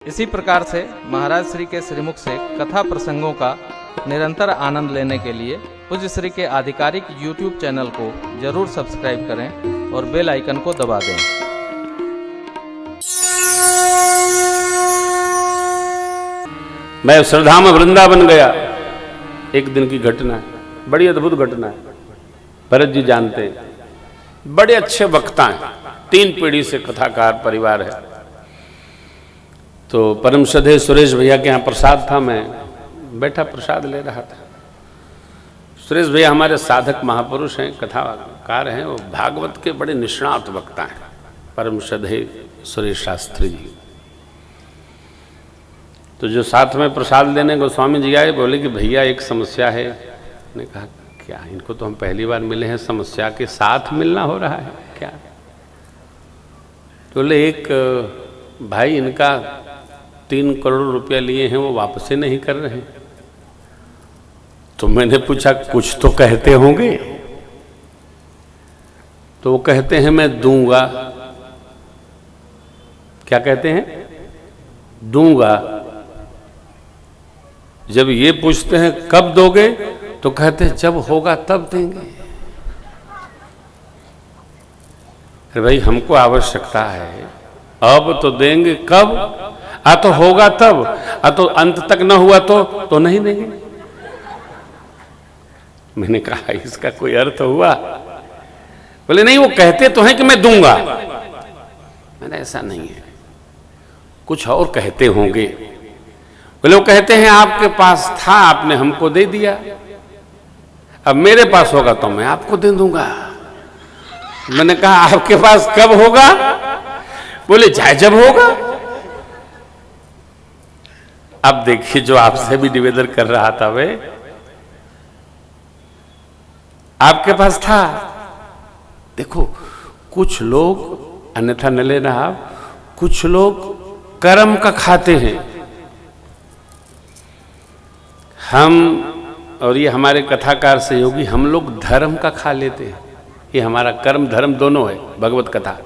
इसी प्रकार से महाराज श्री के श्रीमुख से कथा प्रसंगों का निरंतर आनंद लेने के लिए पूज्य श्री के आधिकारिक YouTube चैनल को जरूर सब्सक्राइब करें और बेल आइकन को दबा दें। मैं श्रद्धा में वृंदावन गया, एक दिन की घटना है, बड़ी अद्भुत घटना है। भरत जी जानते हैं, बड़े अच्छे वक्ता हैं, 3 पीढ़ी से कथाकार परिवार है। तो परम श्रद्धेय सुरेश भैया के यहाँ प्रसाद था, मैं बैठा प्रसाद ले रहा था। सुरेश भैया हमारे साधक महापुरुष हैं, कथाकार हैं, वो भागवत के बड़े निष्णात वक्ता हैं, परम श्रद्धेय सुरेश शास्त्री जी। तो जो साथ में प्रसाद लेने गोस्वामी जी आए, बोले कि भैया एक समस्या है। ने कहा क्या? इनको तो हम पहली बार मिले हैं, समस्या के साथ मिलना हो रहा है क्या? तो बोले एक भाई इनका 3 करोड़ रुपया लिए हैं, वो वापस नहीं कर रहे हैं। तो मैंने पूछा कुछ तो कहते होंगे? तो वो कहते हैं मैं दूंगा। क्या कहते हैं? दूंगा। जब ये पूछते हैं कब दोगे, तो कहते हैं जब होगा तब देंगे। अरे भाई हमको आवश्यकता है, अब तो देंगे, कब? तो होगा तब, तो अंत तक न हुआ तो नहीं देंगे। मैंने कहा इसका कोई अर्थ हुआ? बोले नहीं, वो कहते तो हैं कि मैं दूंगा। मैंने ऐसा नहीं है, कुछ और कहते होंगे। बोले वो कहते हैं आपके पास था, आपने हमको दे दिया, अब मेरे पास होगा तो मैं आपको दे दूंगा। मैंने कहा आपके पास कब होगा? बोले चाहे जब होगा। अब देखिए, जो आपसे भी निवेदन कर रहा था, वे आपके पास था। देखो कुछ लोग, अन्यथा न लेना आप, कुछ लोग कर्म का खाते हैं। हम और ये हमारे कथाकार सहयोगी, हम लोग धर्म का खा लेते हैं। ये हमारा कर्म धर्म दोनों है, भगवत कथा।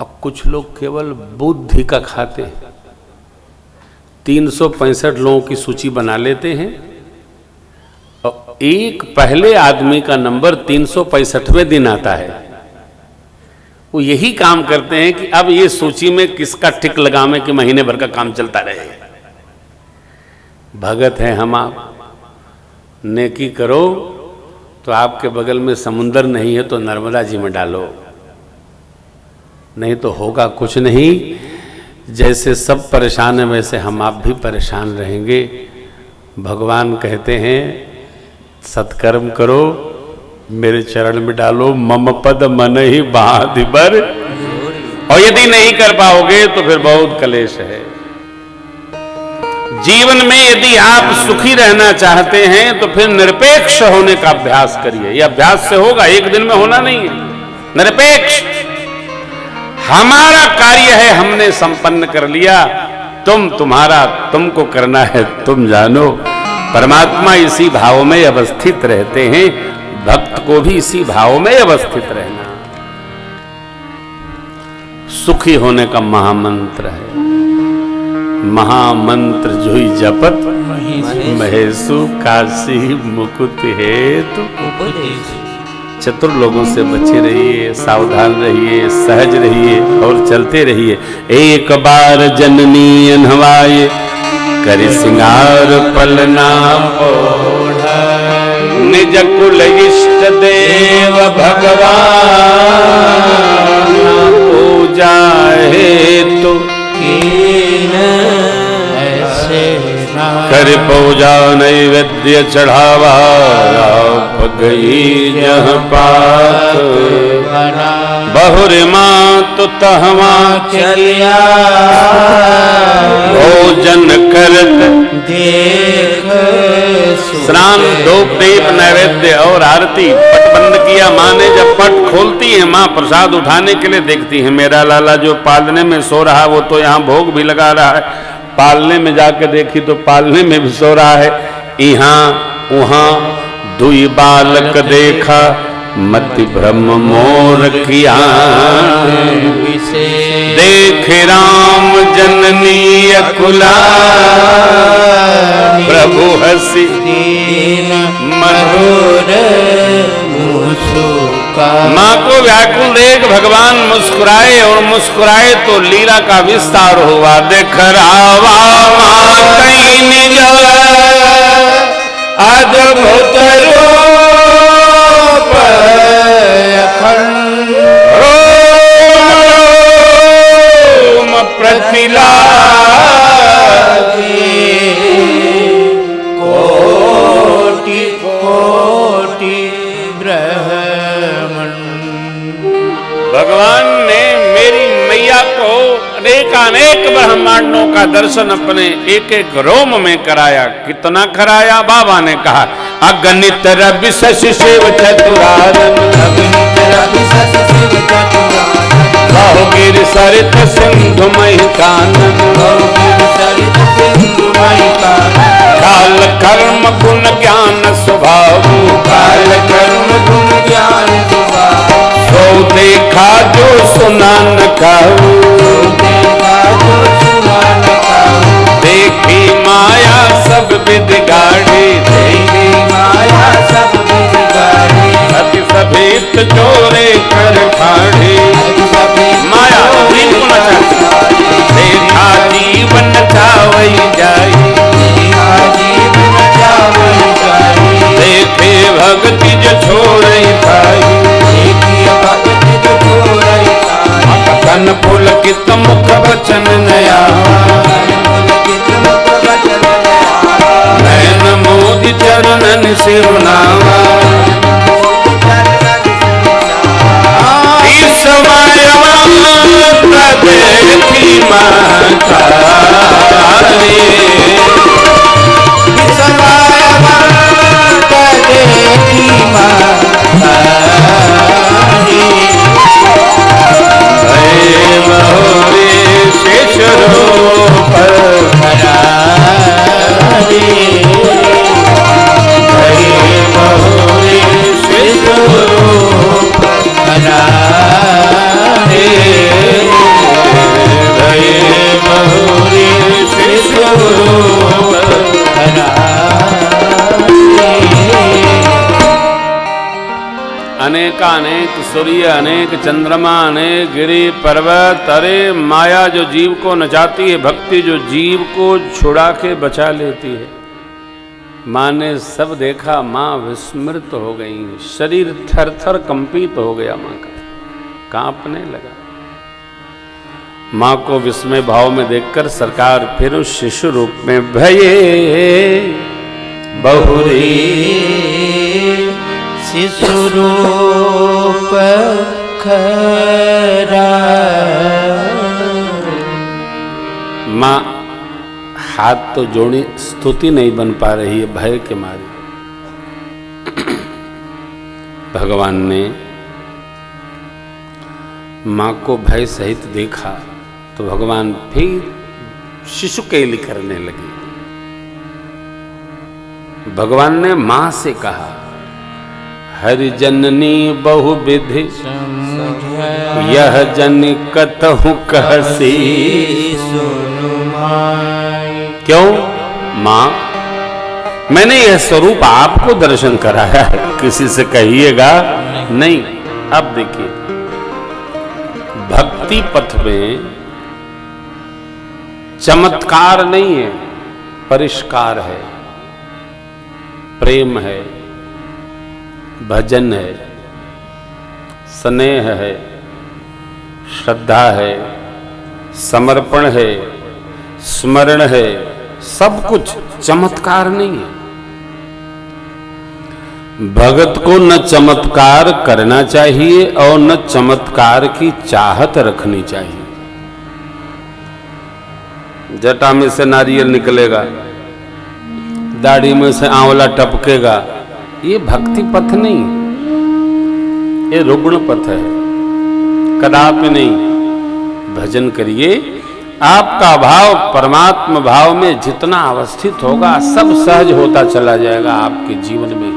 अब कुछ लोग केवल बुद्धि का खाते हैं। 365 लोगों की सूची बना लेते हैं और एक पहले आदमी का नंबर 365वें दिन आता है। वो यही काम करते हैं कि अब ये सूची में किसका टिक लगावे कि महीने भर का काम चलता रहे। भगत हैं हम, आप नेकी करो तो आपके बगल में समुंदर नहीं है तो नर्मदा जी में डालो, नहीं तो होगा कुछ नहीं। जैसे सब परेशान है वैसे हम आप भी परेशान रहेंगे। भगवान कहते हैं सत्कर्म करो, मेरे चरण में डालो, मम पद मन ही बहादिबर। और यदि नहीं कर पाओगे तो फिर बहुत कलेश है। जीवन में यदि आप सुखी रहना चाहते हैं तो फिर निरपेक्ष होने का अभ्यास करिए। यह अभ्यास से होगा, एक दिन में होना नहीं है। निरपेक्ष हमारा कार्य है, हमने संपन्न कर लिया, तुम्हारा तुमको करना है, तुम जानो। परमात्मा इसी भाव में अवस्थित रहते हैं, भक्त को भी इसी भाव में अवस्थित रहना सुखी होने का महामंत्र है। महामंत्र जो ही जपत महेशु काशी मुकुट हेतु। चतुर लोगों से बचे रहिए, सावधान रहिए, सहज रहिए और चलते रहिए। एक बार जननी अनहवाए, करि सिंगार पल नाम ओढ़ाए। निज कुल इष्ट देव भगवान, पूजा हेतु कर पूजा नैवेद्य चढ़ावा। गई यह पात बहुरे माँ तो तहवा चलिया। भोजन करत देख स्नान, धूप दीप नैवेद्य और आरती। पट बंद किया, माँ ने जब पट खोलती है, माँ प्रसाद उठाने के लिए देखती है मेरा लाला जो पालने में सो रहा, वो तो यहाँ भोग भी लगा रहा है। पालने में जाकर देखी तो पालने में भी सो रहा है। यहाँ वहाँ दुई बालक देखा, मति भ्रम मोर किया। देख राम जननी अकुला प्रभु हसी मधुर माँ को व्याकुल देख भगवान मुस्कुराए और मुस्कुराए तो लीला का विस्तार हुआ। देख रावा माँ कहीं निज अद्भुत रूप अखंड रोम प्रतिलागी कोटि कोटि भगवान ने मेरी मैया को अनेक ब्रह्मांडों का दर्शन अपने एक एक रोम में कराया। कितना कराया? बाबा ने कहा अगणित रवि शशि शिव चतुरानन बाहुगिर सरित सिंधु मही कानन काल कर्म गुण ज्ञान स्वभाव काल कर्म गुण ज्ञान स्वभाव सो देखा जो सुना न कहूं देखी माया सब विद गाड़ी देखी माया सब विद गाड़ी अति सभीत चोरे कर फाड़ी माया देखा जीवन चावई जाई देखे भक्ति जो छोड़ई पाई कन फूल कित मुख वचन नया नैन मोदी चरणन सिरुनावा इस माया देखी माता रे इस माया देखी माता रे बहुरे शेष रूप हरारे बहुरे शेष रूप हरारे बहुरे शेष रूप अनेकानेक सूर्य अनेक चंद्रमा अनेक गिरि पर्वत अरे माया जो जीव को नचाती है भक्ति जो जीव को छुड़ा के बचा लेती है। माँ ने सब देखा माँ विस्मृत हो गई शरीर थर थर कंपित हो गया माँ का कांपने लगा। माँ को विस्मय भाव में देखकर सरकार फिर उस शिशु रूप में भये बहुरी शिशु रूप खरा माँ हाथ तो जोड़ी स्तुति नहीं बन पा रही है भय के मारे। भगवान ने माँ को भय सहित देखा तो भगवान फिर शिशु केली करने लगे। भगवान ने माँ से कहा हरि जननी बहुविधि यह जन कतहु कहसी क्यों माँ मैंने यह स्वरूप आपको दर्शन कराया है किसी से कहिएगा नहीं। अब देखिए भक्ति पथ में चमत्कार नहीं है परिष्कार है प्रेम है भजन है स्नेह है श्रद्धा है समर्पण है स्मरण है सब कुछ चमत्कार नहीं है। भगत को न चमत्कार करना चाहिए और न चमत्कार की चाहत रखनी चाहिए। जटा में से नारियल निकलेगा दाढ़ी में से आंवला टपकेगा ये भक्ति पथ नहीं ये रुग्ण पथ है कदापि नहीं। भजन करिए आपका भाव परमात्मा भाव में जितना अवस्थित होगा सब सहज होता चला जाएगा आपके जीवन में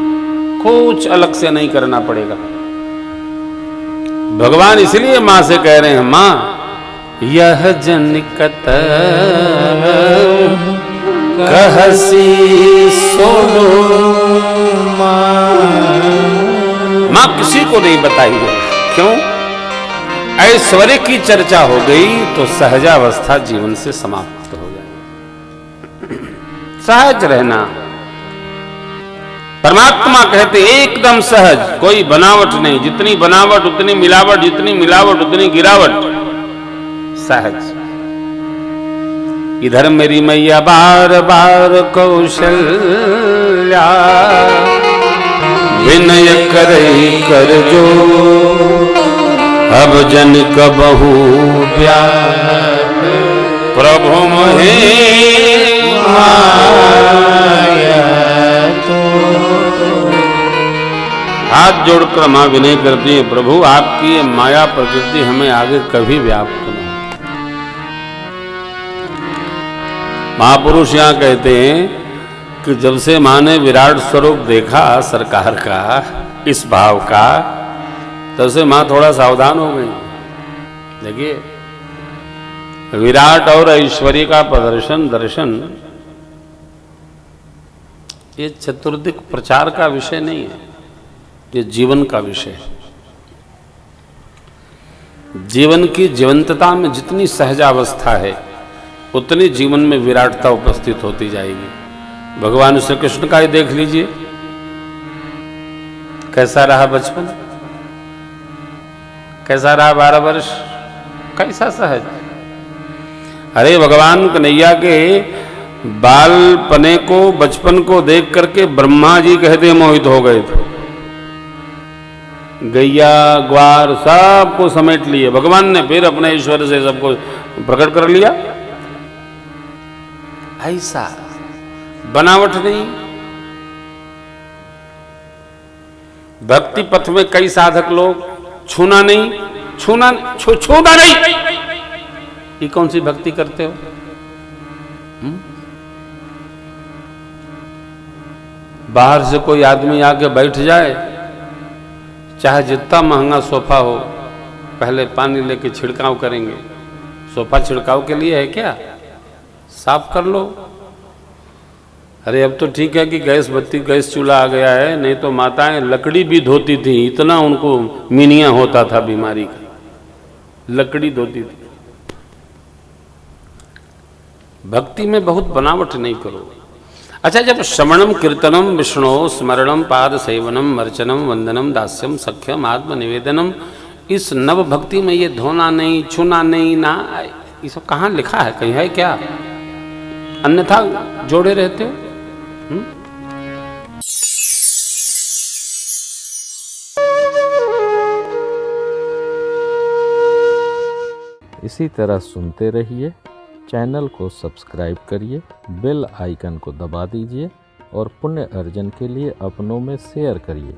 कुछ अलग से नहीं करना पड़ेगा। भगवान इसलिए मां से कह रहे हैं मां यह जनिकत कहसी सोलो माँ किसी को नहीं बताई है। क्यों? ऐश्वर्य की चर्चा हो गई तो सहजावस्था जीवन से समाप्त हो जाएगी। सहज रहना, परमात्मा कहते एकदम सहज, कोई बनावट नहीं। जितनी बनावट उतनी मिलावट, जितनी मिलावट उतनी गिरावट। सहज। इधर मेरी मैया बार बार कौशल्या विनय करई कर जो, अब जन कबहू प्यार प्रभु मोहे माया तो। हाथ जोड़कर मां विनय करती है, प्रभु आपकी ये माया प्रकृति हमें आगे कभी व्याप्त न। महापुरुष यहां कहते हैं कि जब से मां ने विराट स्वरूप देखा सरकार का, इस भाव का, तब से मां थोड़ा सावधान हो गई। देखिए, विराट और ऐश्वर्य का प्रदर्शन दर्शन ये चतुर्दिक प्रचार का विषय नहीं है, ये जीवन का विषय है। जीवन की जीवंतता में जितनी सहजावस्था है उतनी जीवन में विराटता उपस्थित होती जाएगी। भगवान श्री कृष्ण का ही देख लीजिए, कैसा रहा बचपन, कैसा रहा 12 वर्ष, कैसा सहज। अरे भगवान कन्हैया के बालपने को, बचपन को देख करके ब्रह्मा जी कहते मोहित हो गए थे। गैया ग्वार सबको समेट लिए भगवान ने, फिर अपने ईश्वर से सबको प्रकट कर लिया। ऐसा बनावट नहीं। भक्ति पथ में कई साधक लोग छूना नहीं, छूना नहीं, ये कौन सी भक्ति करते हो? बाहर से कोई आदमी आके बैठ जाए, चाहे जितना महंगा सोफा हो, पहले पानी लेके छिड़काव करेंगे। सोफा छिड़काव के लिए है क्या? साफ कर लो। अरे अब तो ठीक है कि गैस बत्ती, गैस चूल्हा आ गया है, नहीं तो माताएं लकड़ी भी धोती थी, इतना उनको मीनिया होता था बीमारी का, लकड़ी धोती थी। भक्ति में बहुत बनावट नहीं करो। अच्छा, जब श्रवणम कीर्तनम विष्णु स्मरणम पाद सेवनम अर्चनम वंदनम दास्यम सख्यम आत्म निवेदनम, इस नव भक्ति में ये धोना नहीं, छूना नहीं, ना, ये सब कहाँ लिखा है? कहीं है क्या? अन्यथा जोड़े रहते हो। इसी तरह सुनते रहिए, चैनल को सब्सक्राइब करिए, बेल आइकन को दबा दीजिए और पुण्य अर्जन के लिए अपनों में शेयर करिए।